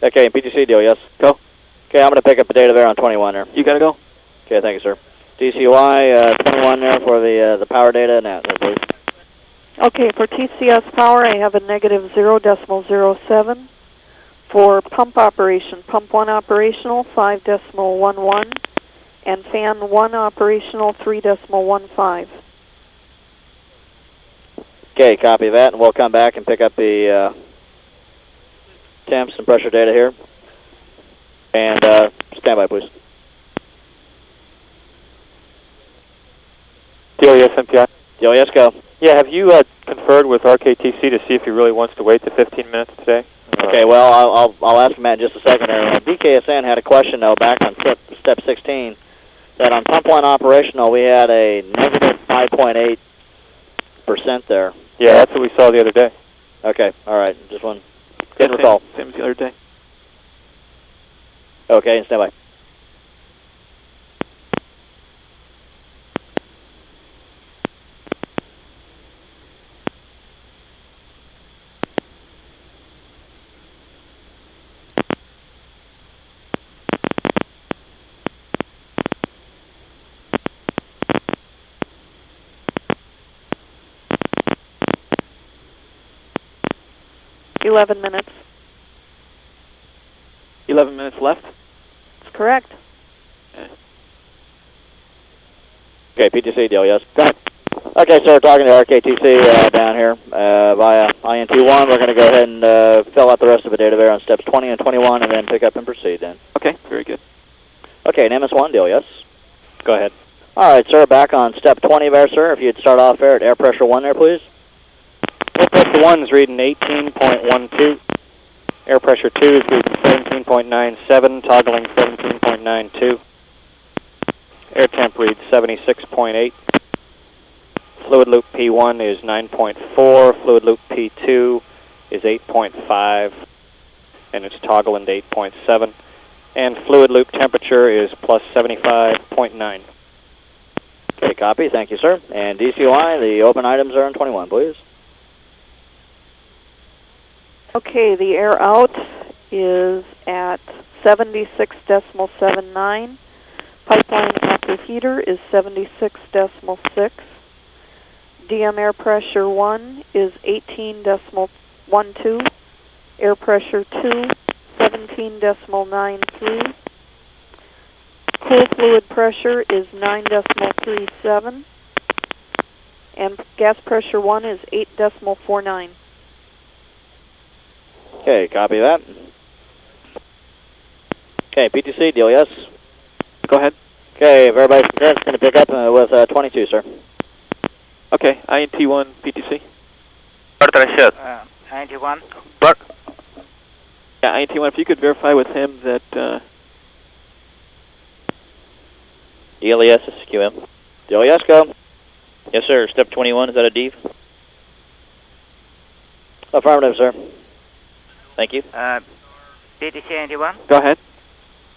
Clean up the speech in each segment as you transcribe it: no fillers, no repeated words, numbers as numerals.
Okay, PTC deal, yes. Go. Okay, I'm going to pick up the data there on 21 there. You gotta go. Okay, thank you, sir. DCY 21 there for the power data now, please. Okay, for TCS power, I have a negative 0.07. For pump operation, pump 1 operational, 5.11. And fan 1 operational, 3.15. Okay, copy that, and we'll come back and pick up the temps and pressure data here. And stand by, please. Deal, yes, MPI. Deal, yes, go. Yeah, have you conferred with RKTC to see if he really wants to wait the 15 minutes today? Okay, well, I'll ask Matt in just a second there. BKSN had a question, though, back on step 16, that on pump 1 operational, we had a negative 5.8% there. Yeah, that's what we saw the other day. Okay, all right, just one. Didn't recall. Same as the other day. Okay, and stand by. $11 minutes. 11 minutes left? That's correct. Okay, PTC deal, yes. Go ahead. Okay, so we're talking to RKTC down here via INT1. We're going to go ahead and fill out the rest of the data there on steps 20 and 21 and then pick up and proceed then. Okay, very good. Okay, an MS1 deal, yes? Go ahead. All right, sir, back on step 20 there, sir. If you'd start off there at air pressure 1 there, please. Air pressure 1 is reading 18.12. Air pressure 2 is reading 17.97, toggling 17.92. Air temp reads 76.8. Fluid loop P1 is 9.4. Fluid loop P2 is 8.5. And it's toggling to 8.7. And fluid loop temperature is plus 75.9. Okay, copy. Thank you, sir. And DCY, the open items are on 21, please. Okay, the air out is at 76.79. Pipeline active heater is 76.6. DM air pressure 1 is 18.12. Air pressure 2, 17.93. Cool fluid pressure is 9.37. And gas pressure 1 is 8.49. Okay, copy that. Okay, PTC deal, yes? Go ahead. Okay, if everybody's concurrent, going to pick up with 22, sir. Okay, INT1, PTC. INT1. Bart. Yeah, INT1, if you could verify with him that... ELES, this is QM. Deal, yes, go. Yes, sir. Step 21, is that a DEV? Affirmative, sir. Thank you. PTC INT1. Go ahead.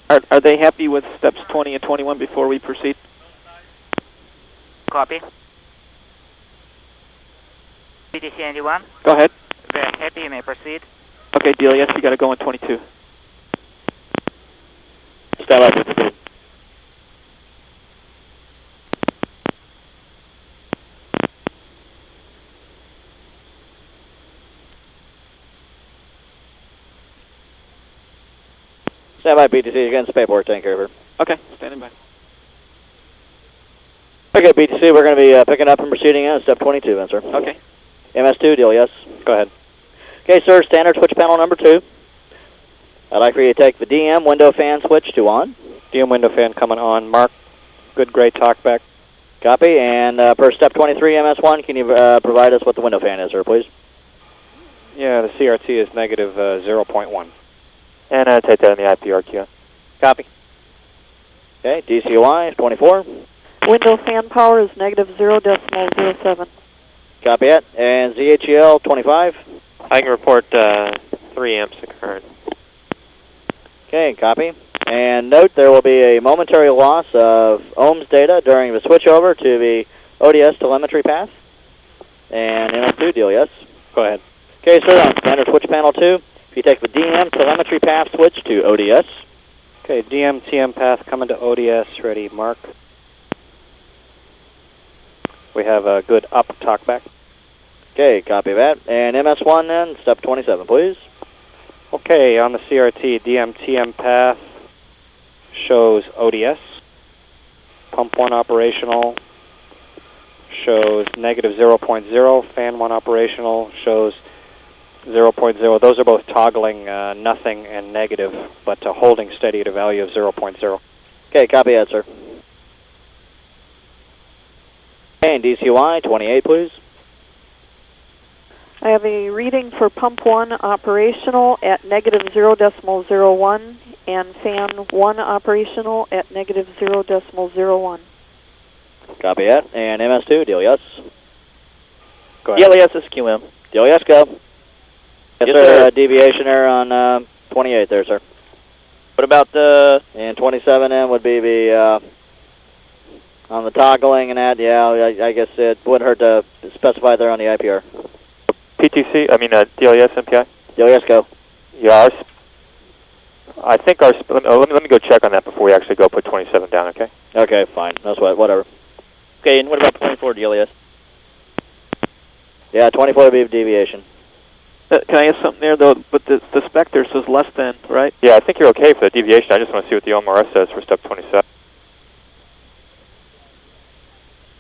Are they happy with steps 20 and 21 before we proceed? Copy. PTC INT1. Go ahead. We're happy, you may proceed. Okay, deal, yes, you got to go on 22. Stand by, PTC. Stand by, PTC. You're getting some paperwork taken care of here. Okay, standing by. Okay, PTC, we're going to be picking up and proceeding on step 22 then, sir. Okay. MS2 deal, yes? Go ahead. Okay, sir, standard switch panel number 2. I'd like for you to take the DM window fan switch to on. DM window fan coming on. Mark, good gray talkback. Copy, and per step 23 MS1, can you provide us what the window fan is, sir, please? Yeah, the CRT is negative 0.1. And take that in the IPRQ. Copy. Okay, DCOI 24. Window fan power is negative 0.07. Copy it. And ZHEL 25. I can report 3 amps of current. Okay, copy. And note there will be a momentary loss of ohms data during the switchover to the ODS telemetry path. And MS2 deal, yes? Go ahead. Okay, sir, on standard switch panel 2, If you take the DM telemetry path switch to ODS. Okay, DM, TM path coming to ODS, ready, mark. We have a good up talkback. Okay, copy that. And MS1 then, step 27, please. Okay, on the CRT, DM, TM path shows ODS. Pump 1 operational shows negative 0.0. Fan 1 operational shows 0.0. Those are both toggling nothing and negative, but holding steady at a value of 0.0. Okay, copy that, sir. And DCY 28, please. I have a reading for pump 1 operational at negative 0.01 and fan 1 operational at negative 0.01. Copy that. And MS2, deal yes. Go ahead. Deal yes is QM. Deal yes, go. Yes, sir. Deviation error on 28 there, sir. What about the... And 27 then would be the... on the toggling and that, yeah, I guess it wouldn't hurt to specify there on the IPR. PTC, DLS, MPI? DLS, go. Yeah, I think our... Let me go check on that before we actually go put 27 down, okay? Okay, fine. That's whatever. Okay, and what about 24 DLS? Yeah, 24 would be deviation. Can I ask something there, though? But the spec there says less than, right? Yeah, I think you're okay for the deviation. I just want to see what the OMRS says for step 27.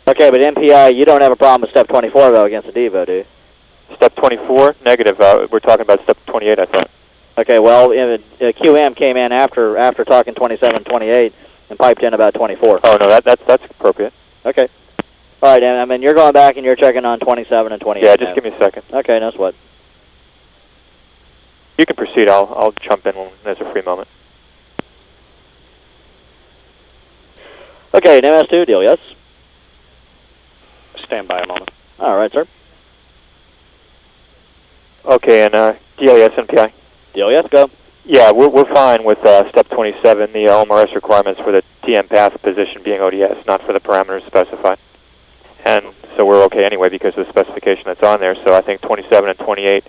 Okay, but MPI, you don't have a problem with step 24, though, against the Devo, do you? Step 24, negative. We're talking about step 28, I thought. Okay, well, QM came in after talking 27, 28, and piped in about 24. Oh, no, that's appropriate. Okay. All right, and I mean, you're going back and you're checking on 27 and 28. Yeah, just give me a second. Okay, that's what. You can proceed. I'll jump in when there's a free moment. Okay, and MS2, deal, yes? Stand by a moment. All right, sir. Okay, and DLS, NPI? Deal, yes, go. Yeah, we're fine with step 27, the OMRS requirements for the TM path position being ODS, not for the parameters specified. And so we're okay anyway because of the specification that's on there, so I think 27 and 28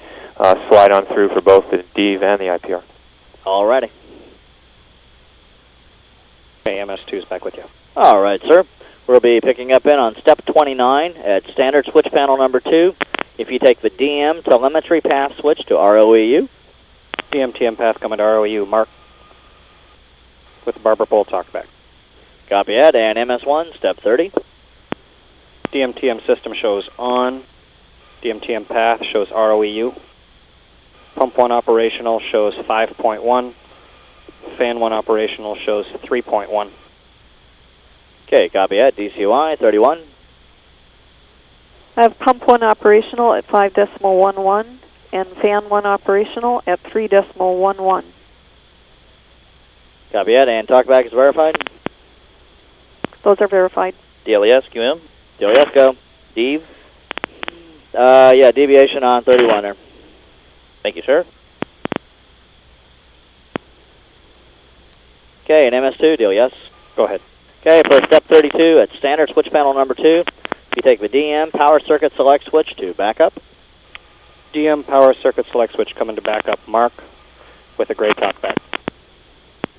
slide on through for both the DEV and the IPR. All righty. Okay, MS2 is back with you. All right, sir. We'll be picking up in on step 29 at standard switch panel number 2. If you take the DM telemetry path switch to ROEU. DM, TM path coming to ROEU, mark. With the Barber Pole talkback. Copy that, and MS1, step 30. DM, TM system shows on. DM, TM path shows ROEU. Pump 1 operational shows 5.1. Fan 1 operational shows 3.1. Okay, copy that. DCY 31. I have pump 1 operational at 5.11 and fan 1 operational at 3.11. Copy that, and talkback is verified. Those are verified. DLES, QM. DLES, go. DEV. Yeah, deviation on 31 there. Thank you, sir. Okay, and MS2, DLES. Go ahead. Okay, for step 32 at standard switch panel number 2, you take the DM power circuit select switch to backup. DM power circuit select switch coming to backup, mark. With a gray talkback.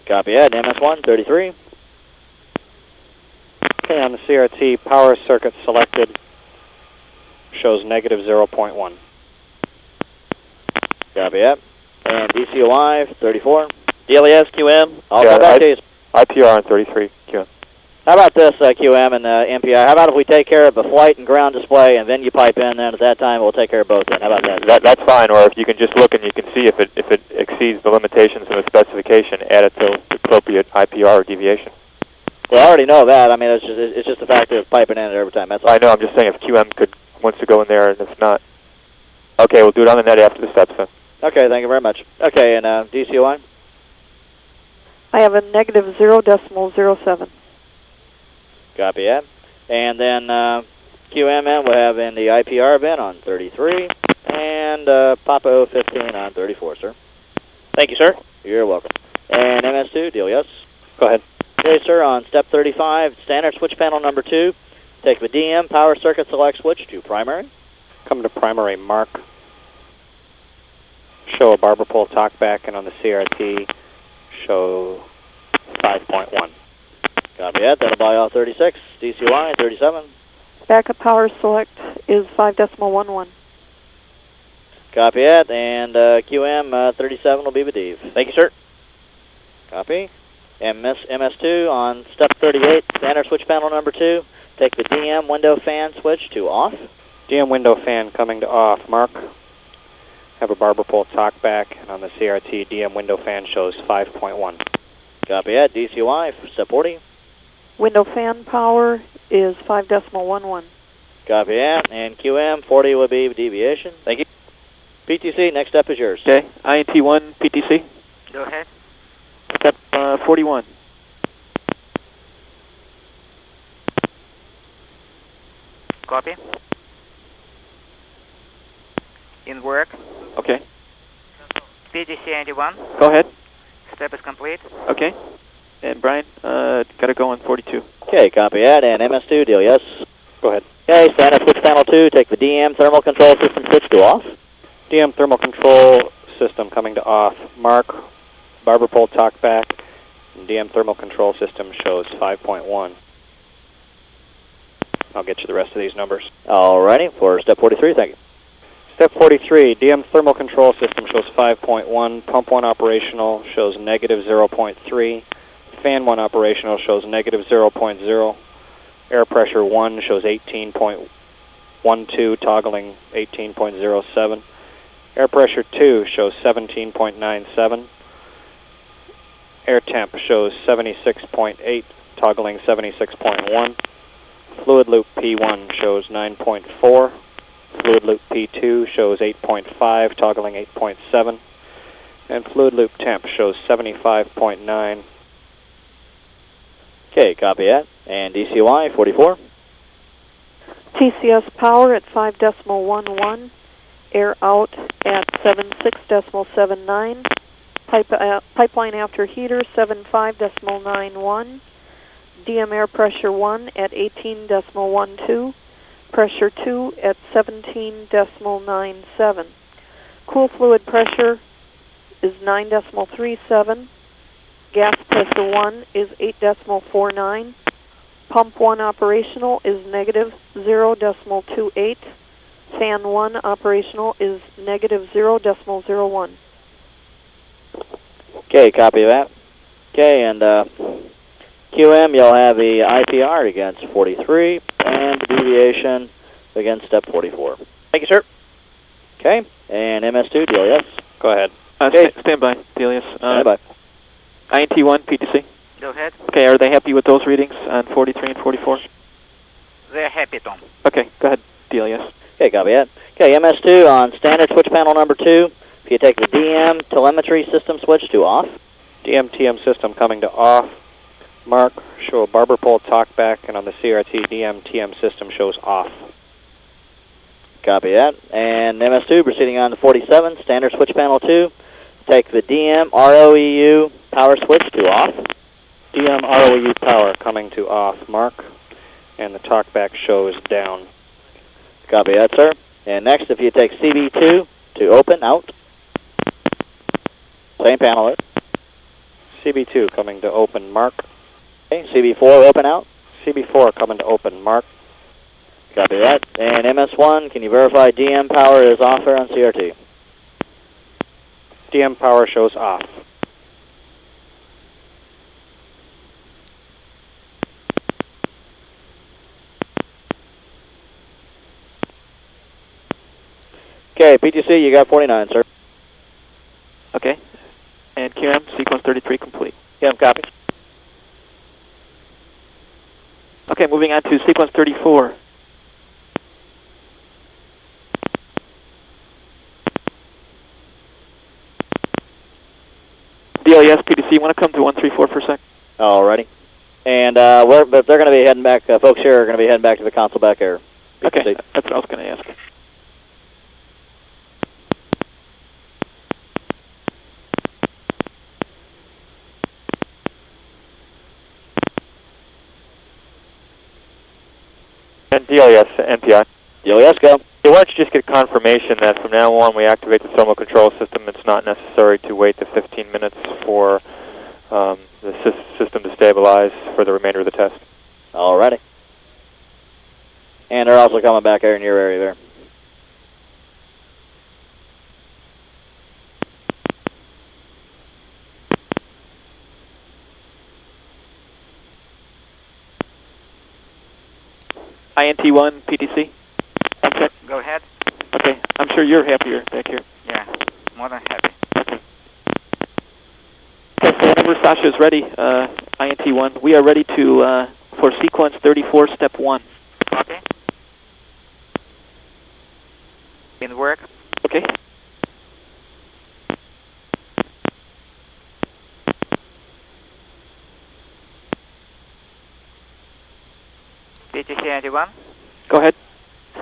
Copy that, MS1, 33. Okay, on the CRT, power circuit selected shows negative 0.1. Copy that. And DCOI, 34. DLES, QM. I'll Yeah, come back to you. IPR on 33, QM. How about this, QM and MPI? How about if we take care of the flight and ground display, and then you pipe in, and at that time we'll take care of both then. How about that? That's fine, or if you can just look and you can see if it exceeds the limitations of the specification, add it to the appropriate IPR or deviation. Well, I already know that. I mean, it's just the fact of piping in every time. That's all. I know, I'm just saying if QM wants to go in there, and if not. Okay, we'll do it on the net after the steps then. Okay, thank you very much. Okay, and DCOI? I have a negative 0.07. Copy that. And then QMN we'll have in the IPR event on 33, and Papa 015 on 34, sir. Thank you, sir. You're welcome. And MS2, deal yes? Go ahead. Okay, sir, on step 35, standard switch panel number 2, take the DM power circuit select switch to primary. Come to primary, mark. show a barber pole talkback, and on the CRT, show 5.1. Copy that. That'll buy all 36. DCY 37. Backup power select is 5.11. Copy that. And QM 37 will be with Dave. Thank you, sir. Copy. MS2 on step 38, standard switch panel number 2. Take the DM window fan switch to off. DM window fan coming to off. Mark, have a barber pole talkback, and on the CRT, DM window fan shows 5.1. Copy that. DCY step 40. Window fan power is 5.11. Copy that. And QM 40 will be deviation. Thank you. PTC, next step is yours. Okay, INT1 PTC, Go ahead. step 41. Copy. In work. Okay, PTC 91. go ahead. Step is complete. Okay, and Brian, gotta go on 42. Okay, copy that. And MS2 deal, yes? Go ahead. Okay, standard switch panel 2, take the DM thermal control system switch to off. DM thermal control system coming to off. Mark, barber pole talkback, and DM thermal control system shows 5.1. I'll get you the rest of these numbers. Alrighty, for step 43, thank you. Step 43, DM thermal control system shows 5.1. Pump 1 operational shows negative 0.3. Fan 1 operational shows negative 0.0. Air pressure 1 shows 18.12, toggling 18.07. Air pressure 2 shows 17.97. Air temp shows 76.8, toggling 76.1. Fluid loop P1 shows 9.4. Fluid loop P2 shows 8.5, toggling 8.7. And fluid loop temp shows 75.9. Okay, copy that. And DCY 44. TCS power at 5.11. Air out at 76.79. Pipeline after heater 75.91. DM air pressure 1 at 18.12. Pressure 2 at 17.97. Cool fluid pressure is 9.37. Gas pressure 1 is 8.49. Pump 1 operational is negative 0.28. Fan 1 operational is negative 0.01. Okay, copy that. Okay, and QM, you'll have the IPR against 43, and the deviation against step 44. Thank you, sir. Okay, and MS2 deal, yes? Go ahead. Okay. Stand by, Delius. Stand by. INT1 PTC. Go ahead. Okay, are they happy with those readings on 43 and 44? They're happy, Tom. Okay, go ahead, Delius. Okay, copy that. Okay, MS2 on standard switch panel number 2. If you take the DM telemetry system switch to off. DM TM system coming to off. Mark, show a barber pole talkback, and on the CRT, DM TM system shows off. Copy that. And MS2 proceeding on to 47, standard switch panel 2. Take the DM ROEU power switch to off. DM ROEU power coming to off. Mark, and the talkback shows down. Copy that, sir. And next, if you take CB2 to open, out. Same panel there. CB2 coming to open. Mark. Okay, CB4 open, out. CB4 coming to open. Mark. Copy that. And MS1, can you verify DM power is off there on CRT? DM power shows off. Okay, PTC, you got 49, sir. Okay, and QM, sequence 33 complete. QM, copy. Okay, moving on to sequence 34. DLES, PTC, you want to come to 134 for a sec? Alrighty. And but they're going to be heading back, folks here are going to be heading back to the console back air. Okay, that's what I was going to ask. And DLS, NPI. DLES, go. why don't you just get confirmation that from now on we activate the thermal control system. It's not necessary to wait the 15 minutes for the system to stabilize for the remainder of the test. Alrighty. And they're also coming back here in your area there. INT1, PTC. Okay. Go ahead. Okay. I'm sure you're happier back here. Yeah, more than happy. Okay. Test number Sasha is ready. INT1. We are ready to for sequence 34, step 1. Okay. In work. Okay. PTC 91. Go ahead.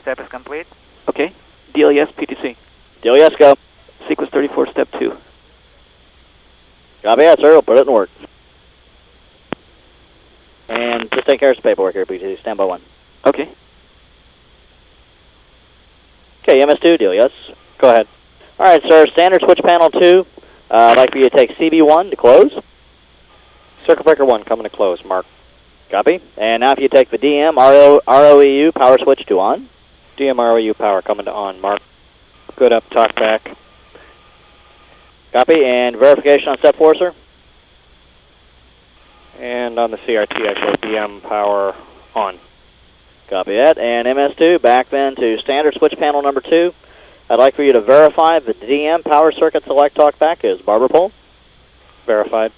Step is complete. Okay. Deal yes, PTC. Deal yes, go. Sequence 34, step 2. Copy that, sir. We'll put it in work. And just take care of some paperwork here, PTC. Stand by 1. Okay. Okay, MS2, deal yes. Go ahead. All right, sir. Standard switch panel 2. I'd like for you to take CB1 to close. Circuit breaker 1 coming to close, Mark. Copy. And now if you take the DM ROEU power switch to on. DM ROU power coming to on, Mark. Good up, talk back. Copy. And verification on step 4, sir. And on the CRT, I show DM power on. Copy that. And MS2, back then to standard switch panel number 2. I'd like for you to verify the DM power circuit select talkback is barber pole. Verified.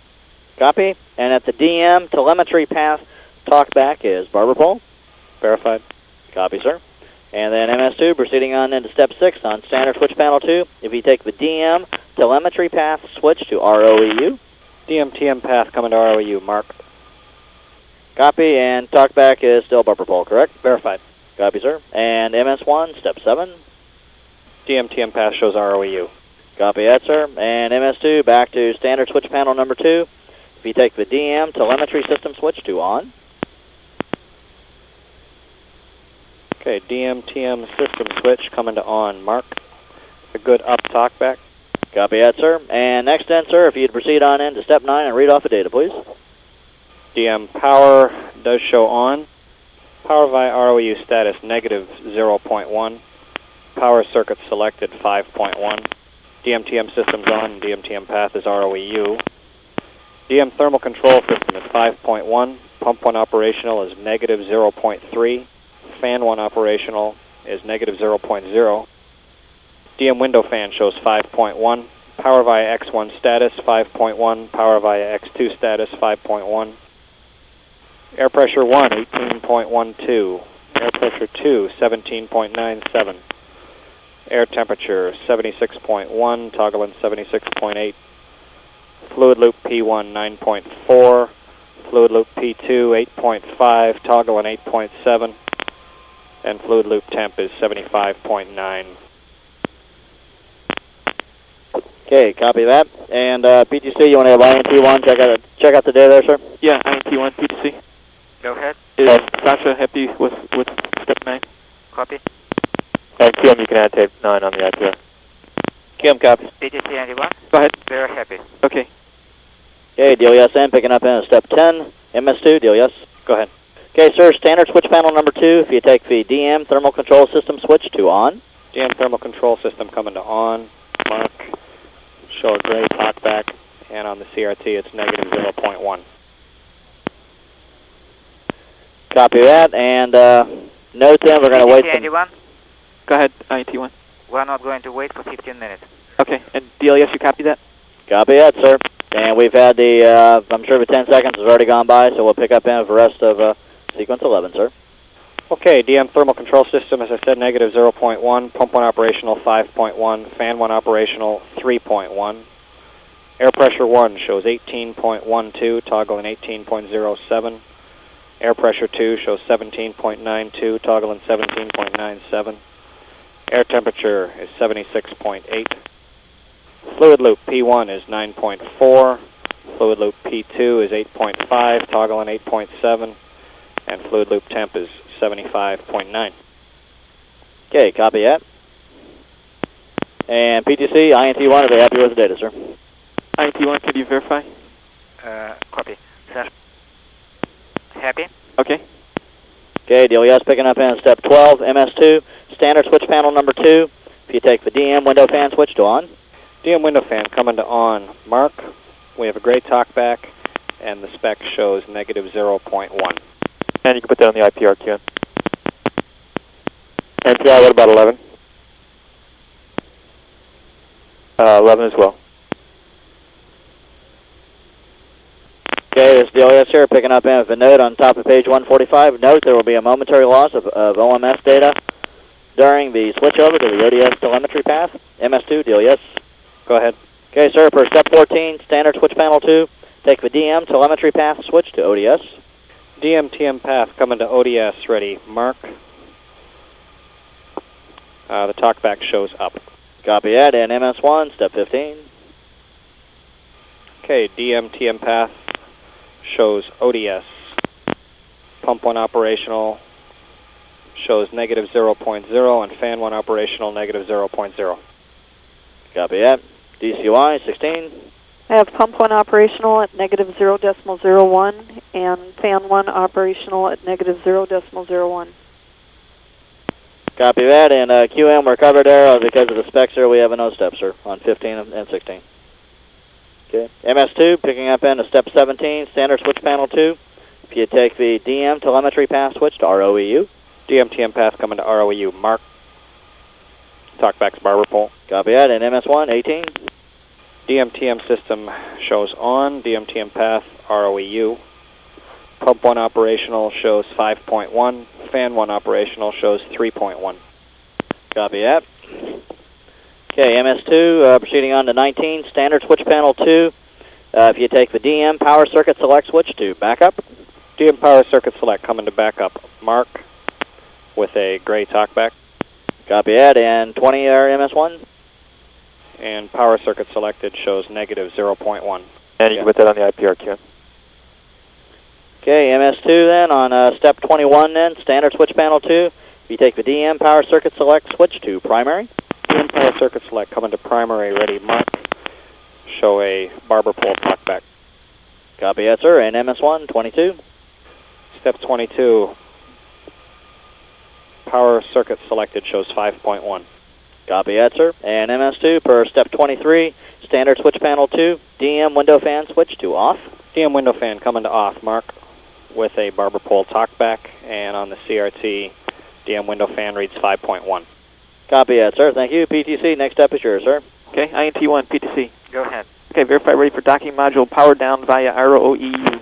Copy. And at the DM telemetry path talkback is barber pole. Verified. Copy, sir. And then MS2, proceeding on into step 6 on standard switch panel 2. If you take the DM telemetry path switch to ROEU. DM TM path coming to ROU, Mark. Copy. And talkback is still barber pole, correct? Verified. Copy, sir. And MS1, step 7. DM TM path shows ROU. Copy that, sir. And MS2, back to standard switch panel number 2. If you take the DM telemetry system switch to on. Okay, DM TM system switch coming to on, Mark. A good up talk back. Copy that, sir. And next then, sir, if you'd proceed on into step 9 and read off the data, please. DM power does show on. Power via ROU status negative 0.1. Power circuit selected 5.1. DM TM system's on. DM TM path is ROEU. DM thermal control system is 5.1. Pump 1 operational is negative 0.3. Fan 1 operational is negative 0.0. DM window fan shows 5.1. Power via X1 status 5.1. Power via X2 status 5.1. Air pressure 1, 18.12. Air pressure 2, 17.97. Air temperature 76.1, toggling 76.8. Fluid loop P1, 9.4. Fluid loop P2, 8.5, toggling 8.7. And fluid loop temp is 75.9. Okay, copy that. And PTC, you want to have INT1 check out the data there, sir? Yeah, INT1, PTC. Go ahead. Is Sasha happy with step 9? Copy. And Kim, you can add tape 9 on the ITR. Kim, copy. PTC 91. Go ahead. Very happy. Okay. Okay, deal yes, and picking up in step 10. MS2, deal yes. Go ahead. Okay, sir, standard switch panel number 2. If you take the DM thermal control system switch to on. DM thermal control system coming to on. Mark. Show a gray talk back. And on the CRT, it's negative 0.1. Copy that, and note then we're going to wait. PTC 91. Go ahead, INT1. We're not going to wait for 15 minutes. Okay, and DLS, you copy that? Copy that, sir. And we've had the, I'm sure the 10 seconds has already gone by, so we'll pick up in with the rest of sequence 11, sir. Okay, DM thermal control system, as I said, negative 0.1. Pump 1 operational 5.1. Fan 1 operational 3.1. Air pressure 1 shows 18.12, toggling 18.07. Air pressure 2 shows 17.92, toggling 17.97. Air temperature is 76.8. Fluid loop P1 is 9.4. Fluid loop P2 is 8.5, toggling 8.7. And fluid loop temp is 75.9. Okay, copy that. And PTC, INT1, are they happy with the data, sir? INT1, could you verify? Copy. Sir. Happy? Okay. Okay, DLES picking up in step 12, MS2, standard switch panel number 2. If you take the DM window fan switch to on. DM window fan coming to on. Mark, we have a gray talkback, and the spec shows negative 0.1. And you can put that on the IPRQ. NPI, what about 11? 11 as well. Okay, this is DLES here, picking up in with a note on top of page 145. Note there will be a momentary loss of OMS data during the switchover to the ODS telemetry path. MS2, DLES. Go ahead. Okay, sir, for step 14, standard switch panel 2, take the DM telemetry path switch to ODS. DM TM path coming to ODS, ready. Mark. The talkback shows up. Copy that, and MS1, step 15. Okay, DM TM path shows ODS. Pump 1 operational shows negative 0.0, and fan 1 operational negative 0.0. Copy that. DCY, 16. I have pump 1 operational at negative 0.01 and fan 1 operational at negative 0.01. Copy that, and QM, we're covered there because of the specs here. We have a no step, sir, on 15 and 16. Okay. MS2, picking up into step 17, standard switch panel 2. If you take the DM telemetry path switch to ROEU. DM TM path coming to ROEU. Mark. Talkback's barber pole. Copy that, and MS1, 18. DM TM system shows on. DM TM path ROEU. Pump 1 operational shows 5.1. Fan 1 operational shows 3.1. Copy that. Okay, MS2, proceeding on to 19, standard switch panel 2. If you take the DM power circuit select switch to backup. DM power circuit select coming to backup. Mark with a gray talkback. Copy that, and 20 MS1. And power circuit selected shows negative 0.1. And you can put that on the IPRQ. Okay, MS2 then, on step 21 then, standard switch panel 2. If you take the DM power circuit select switch to primary. DM power circuit select coming to primary, ready. Mark. Show a barber pole talkback. Copy that, sir, and MS1, 22. Step 22. Power circuit selected shows 5.1. Copy that, sir. And MS2 per step 23, standard switch panel 2, DM window fan switch to off. DM window fan coming to off, Mark, with a barber pole talkback, and on the CRT, DM window fan reads 5.1. Copy that, sir. Thank you. PTC, next up is yours, sir. Okay, INT1, PTC. Go ahead. Okay, verify ready for docking module power down via ROEU.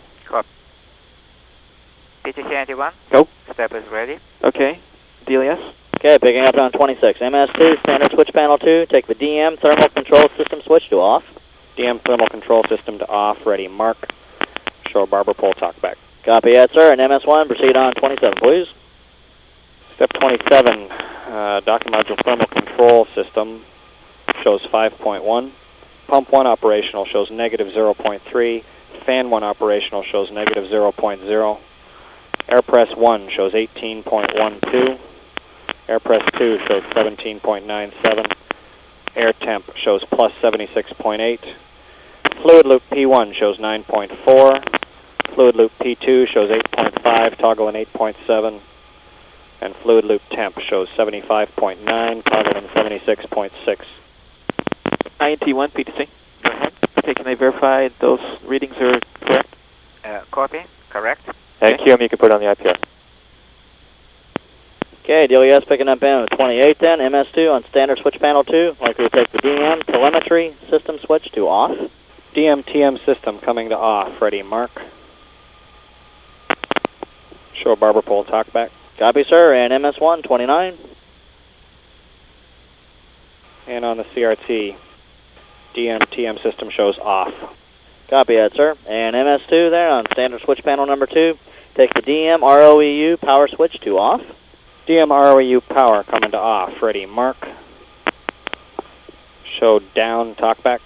PTC 91. Go. Step is ready. Okay, DLS. Okay, picking up on 26. MS2, standard switch panel 2, take the DM thermal control system switch to off. DM thermal control system to off, ready. Mark. Show a barber pole talkback. Copy that, sir. And MS1, proceed on 27, please. Step 27, docking module thermal control system shows 5.1. Pump 1 operational shows negative 0.3. Fan 1 operational shows negative 0.0. Air press 1 shows 18.12. Air press 2 shows 17.97. Air temp shows plus 76.8. Fluid loop P1 shows 9.4. Fluid loop P2 shows 8.5, toggling 8.7. And fluid loop temp shows 75.9, toggling 76.6. INT1, PTC. Go ahead. Okay, can I verify those readings are correct? Copy. Correct. And QM, you can put on the IPR. Okay, DLES picking up in with 28 then. MS2 on standard switch panel 2. Likely to take the DM telemetry system switch to off. DM TM system coming to off, ready. Mark. Show a barber pole talkback. Copy, sir. And MS1, 29. And on the CRT, DM TM system shows off. Copy that, sir. And MS2 there on standard switch panel number 2. Take the DM ROEU power switch to off. DM ROEU power coming to off, ready. Mark. Show down talkback.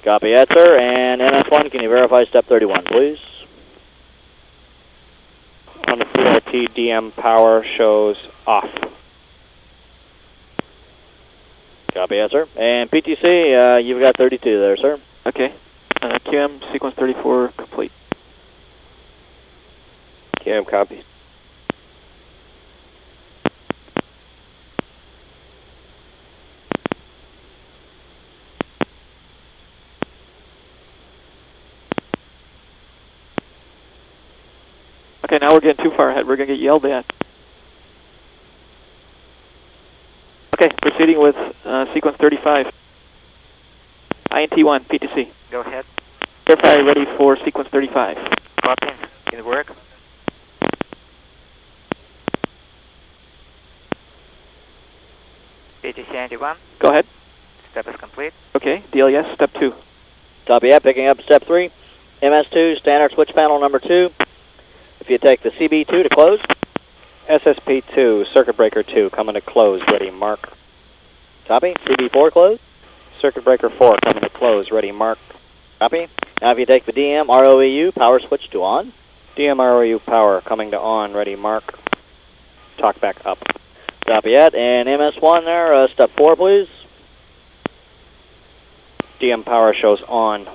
Copy that, sir. And MS1, can you verify step 31, please? On the CRT, DM power shows off. Copy that, sir. And PTC, you've got 32 there, sir. Okay. QM sequence 34 complete. QM copy. Okay, now we're getting too far ahead. We're going to get yelled at. Okay, proceeding with sequence 35. INT1, PTC. Go ahead. Verify ready for sequence 35. Copy. In work. PTC 91. Go ahead. Step is complete. Okay, DLS, step 2. Copy that, picking up step 3. MS2, standard switch panel number 2. If you take the CB2 to close. SSP2, circuit breaker 2, coming to close, ready, mark. Copy. CB4 close. Circuit breaker 4, coming to close, ready, mark. Copy. Now if you take the DM ROEU, power switch to on. DM ROU power, coming to on, ready, mark. Talk back up. Copy that. And MS1 there, step 4, please. DM power shows on.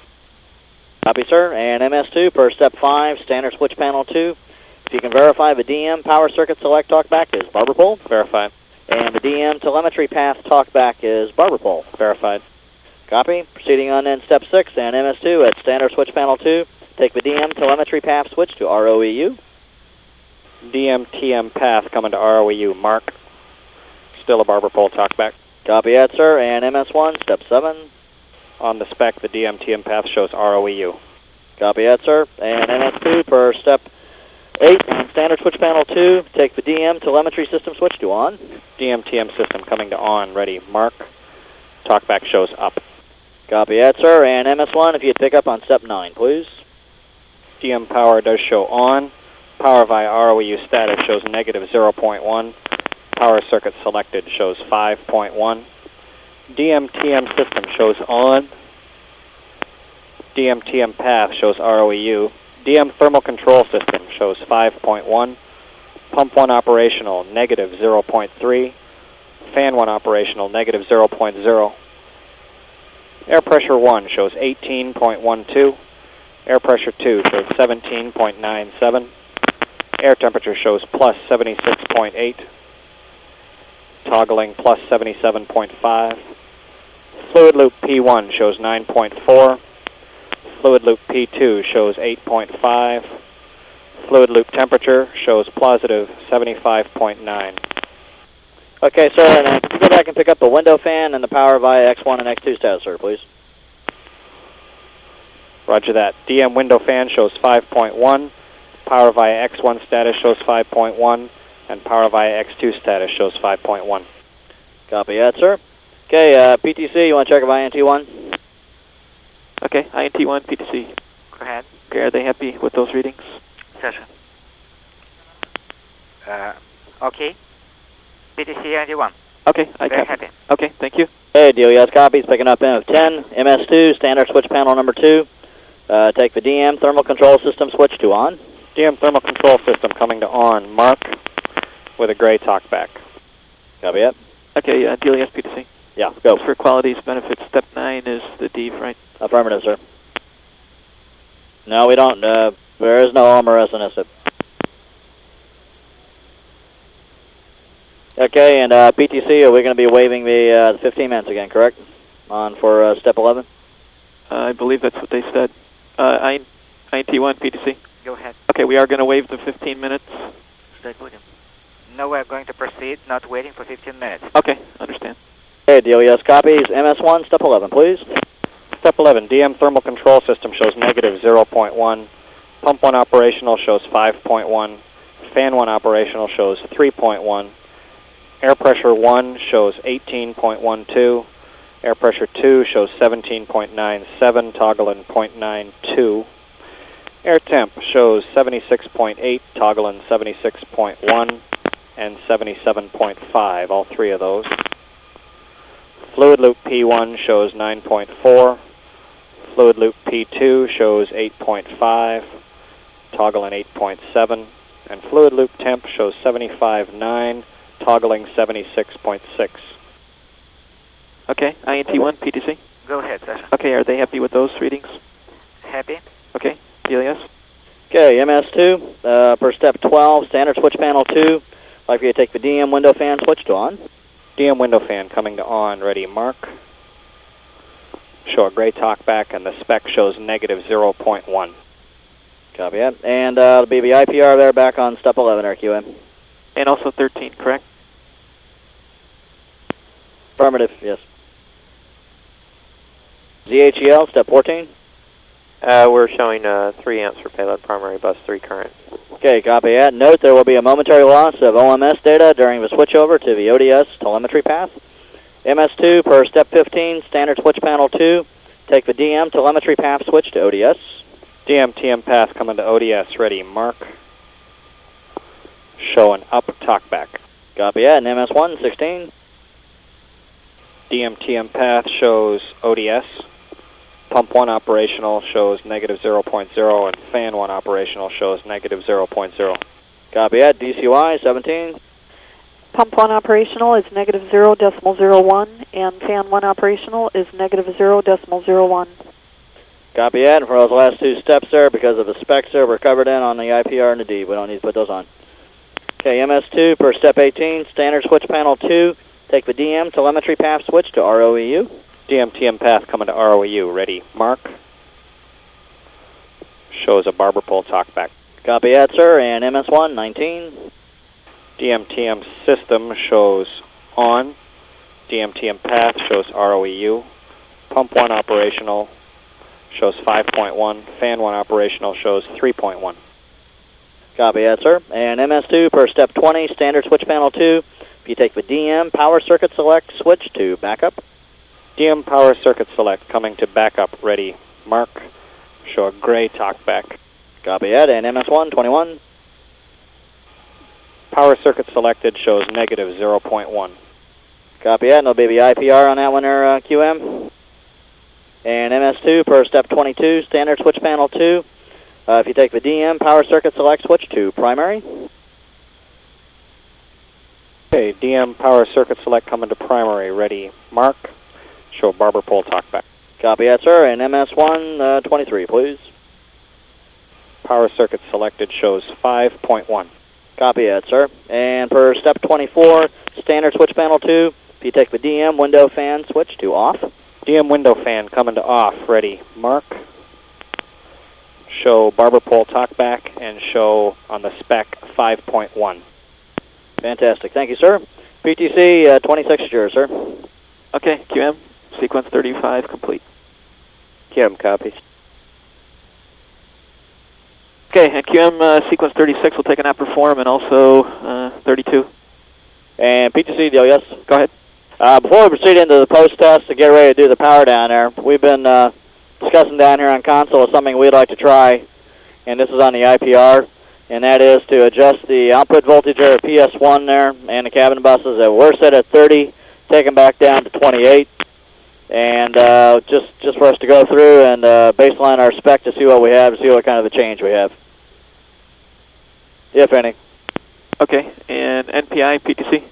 Copy, sir. And MS2 per step 5, standard switch panel 2. If you can verify the DM power circuit select talkback is barber pole. Verified. And the DM telemetry path talkback is barber pole. Verified. Copy. Proceeding on then step 6 and MS2 at standard switch panel 2. Take the DM telemetry path switch to ROEU. DM TM path coming to ROEU, mark. Still a barber pole talkback. Copy that, sir. And MS1, step 7. On the spec, the DM TM path shows ROEU. Copy that, sir. And MS2 per step 8 and standard switch panel 2. Take the DM telemetry system switch to on. DM TM system coming to on, ready, mark. Talkback shows up. Copy that, sir. And MS1, if you'd pick up on step 9, please. DM power does show on. Power via ROEU status shows negative 0.1. Power circuit selected shows 5.1. DM TM system shows on. DM TM path shows ROEU. DM thermal control system shows 5.1. Pump 1 operational, negative 0.3. Fan 1 operational, negative 0.0. Air pressure 1 shows 18.12. Air pressure 2 shows 17.97. Air temperature shows plus 76.8. Toggling plus 77.5. Fluid loop P1 shows 9.4. Fluid loop P2 shows 8.5. Fluid loop temperature shows positive 75.9. Okay, sir, and then can you go back and pick up the window fan and the power via X1 and X2 status, sir, please? Roger that. DM window fan shows 5.1. Power via X1 status shows 5.1. And power via X2 status shows 5.1. Copy that, sir. Okay, PTC, you want to check if INT1? Okay, INT1, PTC. Go ahead. Okay, are they happy with those readings? Session. Okay. PTC 91. Okay, I Very copy. happy. Okay, thank you. Hey, DLS copies, picking up MF10, MS2, standard switch panel number 2. Take the DM thermal control system switch to on. DM thermal control system coming to on, mark, with a gray talkback. Copy that. Okay, DLS, PTC. Yeah, go. For qualities benefits, step 9 is the DEV, right? Affirmative, sir. No, we don't. There is no RMRS in this. Okay, and PTC, are we going to be waiving the 15 minutes again, correct? On for step 11? I believe that's what they said. INT1, PTC. Go ahead. Okay, we are going to waive the 15 minutes. No, we're going to proceed, not waiting for 15 minutes. Okay, understand. Okay, DLS copies, MS1, step 11, please. Step 11, DM thermal control system shows negative 0.1. Pump 1 operational shows 5.1. Fan 1 operational shows 3.1. Air pressure 1 shows 18.12. Air pressure 2 shows 17.97, toggling 0.92. Air temp shows 76.8, toggling 76.1, and 77.5, all three of those. Fluid loop P1 shows 9.4. Fluid loop P2 shows 8.5, toggling 8.7. And fluid loop temp shows 75.9, toggling 76.6. Okay, INT1, PTC. Go ahead, Sasha. Okay, are they happy with those readings? Happy? Okay, PLS. Okay, MS2, per step 12, standard switch panel 2. Like for you to take the DM window fan switch to on. DM window fan coming to on, ready, mark. Show a gray talkback, and the spec shows negative 0.1. Copy that. And it'll be the IPR there back on step 11 RQM. And also 13, correct? Affirmative, yes. ZHEL, step 14. We're showing 3 amps for payload primary bus 3 current. Okay, copy that. Note there will be a momentary loss of OMS data during the switchover to the ODS telemetry path. MS2 per step 15, standard switch panel 2. Take the DM telemetry path switch to ODS. DM TM path coming to ODS, ready, mark. Show an up talkback. Copy that. And MS1, 16. DM TM path shows ODS. Pump 1 operational shows negative 0.0, and fan 1 operational shows negative 0.0. Copy that. DCY, 17. Pump 1 operational is negative 0.01, and fan 1 operational is negative 0.01. Copy that. And for those last 2 steps there, because of the specs there, we're covered in on the IPR and the D. We don't need to put those on. Okay, MS2 per step 18, standard switch panel 2. Take the DM telemetry path switch to ROEU. DM TM path coming to ROEU, ready, mark. Shows a barber pole talkback. Copy that, sir. And MS1, 19. DM TM system shows on. DM TM path shows ROEU. Pump 1 operational shows 5.1. Fan 1 operational shows 3.1. Copy that, sir. And MS2 per step 20, standard switch panel 2. If you take the DM power circuit select switch to backup. DM power circuit select coming to backup, ready, mark. Show a gray talkback. Copy that. And MS1, 21. Power circuit selected shows negative 0.1. Copy that. And there'll be the IPR on that one there, QM. And MS2 per step 22, standard switch panel 2. If you take the DM power circuit select switch to primary. Okay, DM power circuit select coming to primary, ready, mark. Show barber pole talkback. Copy that, sir. And MS1, 23, please. Power circuit selected shows 5.1. Copy that, sir. And per step 24, standard switch panel 2, if you take the DM window fan switch to off. DM window fan coming to off, ready, mark. Show barber pole talkback and show on the spec 5.1. Fantastic. Thank you, sir. PTC 26 is yours, sir. Okay, QM, sequence 35 complete. QM copies. Okay, and QM sequence 36 will take an upper form, and also 32. And PTC deal, yes? Go ahead. Before we proceed into the post-test to get ready to do the power down there, we've been discussing down here on console something we'd like to try, and this is on the IPR, and that is to adjust the output voltage there at PS1 there and the cabin buses that were set at 30, take them back down to 28, and just for us to go through and baseline our spec to see what we have, to see what kind of a change we have, if any. Okay, and NPI, PTC?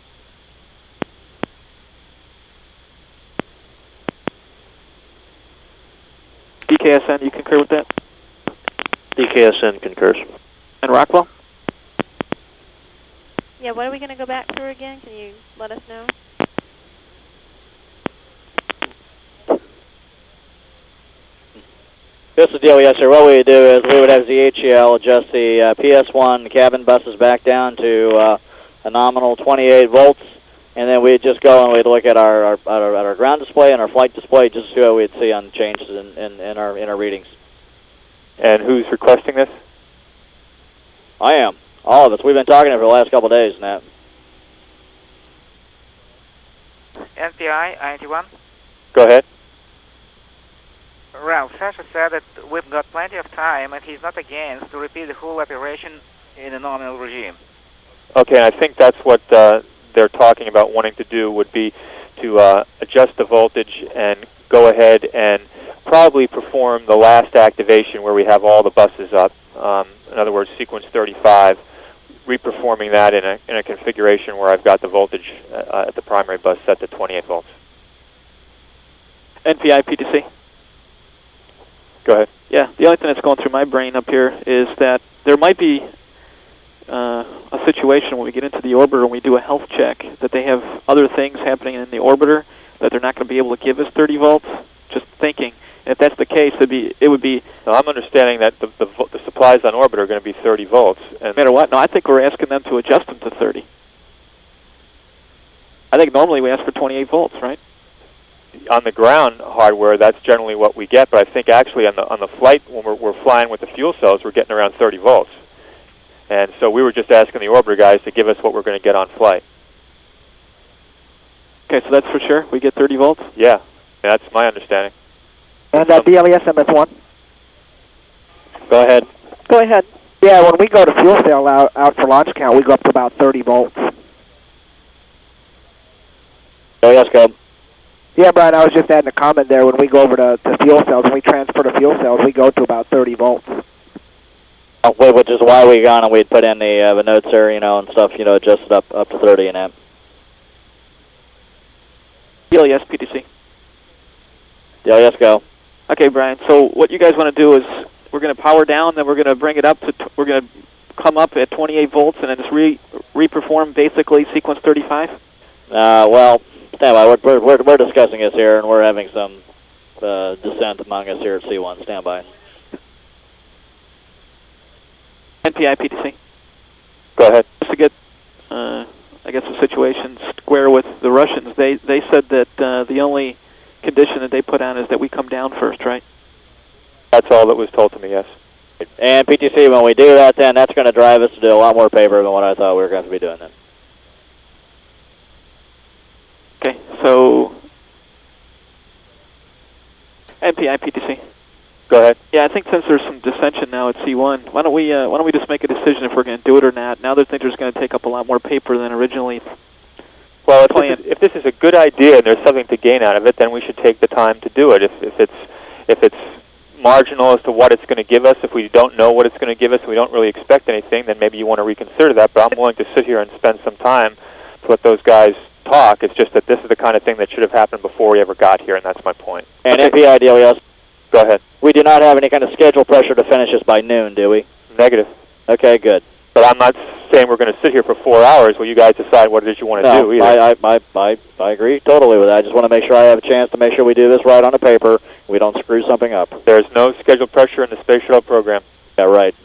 DKSN, you concur with that? DKSN concurs. And Rockwell? Yeah, what are we going to go back through again? Can you let us know? This is the deal, yes, sir. What we would do is we would have ZHEL adjust the PS1 cabin buses back down to a nominal 28 volts, and then we'd just go and we'd look at our ground display and our flight display just to see what we'd see on changes in our readings. And who's requesting this? I am. All of us. We've been talking for the last couple of days and that. NPI, INT1. Go ahead. Ralph, Sasha said that we've got plenty of time and he's not against to repeat the whole operation in a nominal regime. Okay, and I think that's what they're talking about wanting to do would be to adjust the voltage and go ahead and probably perform the last activation where we have all the buses up. In other words, sequence 35, reperforming that in a configuration where I've got the voltage at the primary bus set to 28 volts. NPI PTC. Go ahead. Yeah, the only thing that's going through my brain up here is that there might be a situation when we get into the orbiter and we do a health check that they have other things happening in the orbiter that they're not going to be able to give us 30 volts. Just thinking, if that's the case, it would be. No, I'm understanding that the supplies on orbit are going to be 30 volts. And no matter what, no, I think we're asking them to adjust them to 30. I think normally we ask for 28 volts, right? On the ground hardware, that's generally what we get. But I think actually on the flight, when we're flying with the fuel cells, we're getting around 30 volts. And so we were just asking the orbiter guys to give us what we're going to get on flight. Okay, so that's for sure. We get 30 volts. Yeah, that's my understanding. And DLES MS1. Go ahead. Go ahead. Yeah, when we go to fuel cell out for launch count, we go up to about 30 volts. Oh, yes, go. Yeah, Brian, I was just adding a comment there. When we go over to fuel cells, when we transfer to fuel cells, we go to about 30 volts. Which is why we gone and we'd put in the notes there, and stuff, adjusted up to 30 and that. DLES PTC. DLES, go. Okay, Brian. So what you guys want to do is we're going to power down, then we're going to bring it up to. We're going to come up at 28 volts and then just re-perform basically sequence 35. Well, stand by. We're discussing this here, and we're having some dissent among us here at C1. Stand by. NPI PTC. Go ahead. Just to get, I guess, the situation square with the Russians, they said that the only condition that they put on is that we come down first, right? That's all that was told to me, yes. And PTC, when we do that, then that's going to drive us to do a lot more paper than what I thought we were going to be doing then. Okay, so NPI PTC. Go ahead. Yeah, I think since there's some dissension now at C1, why don't we just make a decision if we're going to do it or not? Now they think there's going to take up a lot more paper than originally. Well, if this is a good idea and there's something to gain out of it, then we should take the time to do it. If it's marginal as to what it's going to give us, if we don't know what it's going to give us, we don't really expect anything, then maybe you want to reconsider that. But I'm willing to sit here and spend some time to let those guys talk. It's just that this is the kind of thing that should have happened before we ever got here, and that's my point. And NPI DLES. Go ahead. We do not have any kind of schedule pressure to finish this by noon, do we? Negative. Okay, good. But I'm not saying we're going to sit here for 4 hours while you guys decide what it is you want to do either. I agree totally with that. I just want to make sure I have a chance to make sure we do this right on the paper. We don't screw something up. There's no schedule pressure in the space shuttle program. Yeah, right.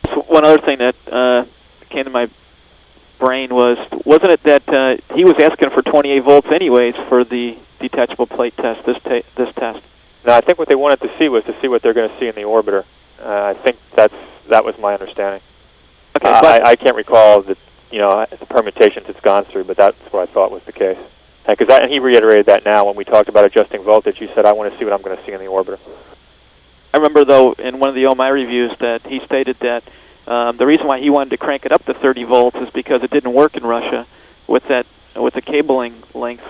So one other thing that came to my brain wasn't it that he was asking for 28 volts anyways for the detachable plate test, this test? No, I think what they wanted to see was to see what they're going to see in the orbiter. I think that was my understanding. Okay, I can't recall the permutations it's gone through, but that's what I thought was the case. And he reiterated that now when we talked about adjusting voltage. He said, "I want to see what I'm going to see in the orbiter." I remember though in one of the OMI reviews that he stated that the reason why he wanted to crank it up to 30 volts is because it didn't work in Russia with the cabling length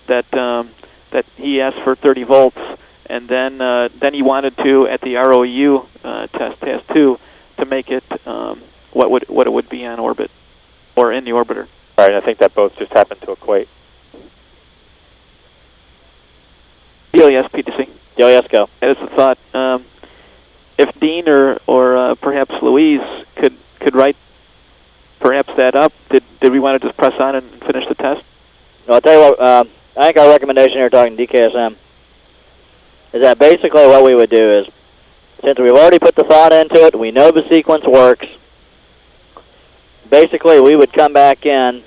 that he asked for 30 volts. And then he wanted to, at the ROU test 2, to make it what it would be on orbit or in the orbiter. Right, and I think that both just happened to equate. DLES PTC. DLES, go. As a thought, if Dean or perhaps Louise could write perhaps that up, did we want to just press on and finish the test? No, I'll tell you what. I think our recommendation here, talking DKSM, is that basically what we would do is, since we've already put the thought into it, we know the sequence works, basically we would come back in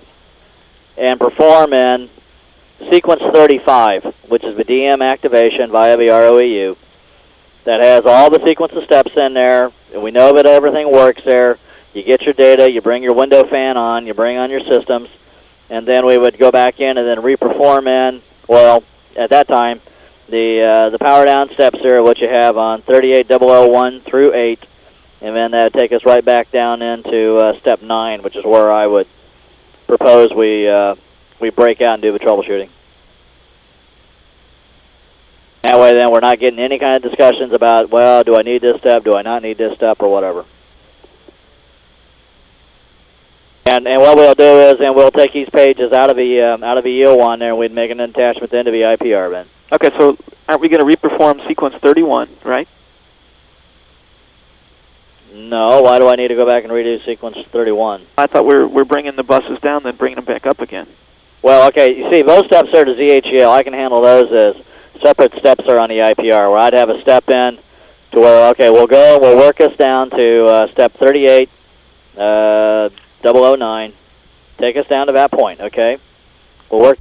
and perform in sequence 35, which is the DM activation via the ROEU, that has all the sequence of steps in there, and we know that everything works there. You get your data, you bring your window fan on, you bring on your systems, and then we would go back in and then re-perform in, well, at that time, the power down steps here, what you have on 38001 through 8, and then that would take us right back down into step 9, which is where I would propose we break out and do the troubleshooting. That way then we're not getting any kind of discussions about, well, do I need this step, do I not need this step, or whatever. And what we'll do is, and we'll take these pages out of the EO1 there, and we'd make an attachment then to the IPR bin. Okay, so aren't we going to reperform sequence 31, right? No, why do I need to go back and redo sequence 31? I thought we're bringing the buses down, then bringing them back up again. Well, okay, you see, those steps are to ZHEL. I can handle those as separate steps are on the IPR, where I'd have a step in to where, okay, we'll work us down to step 38, 009. Take us down to that point, okay? We'll work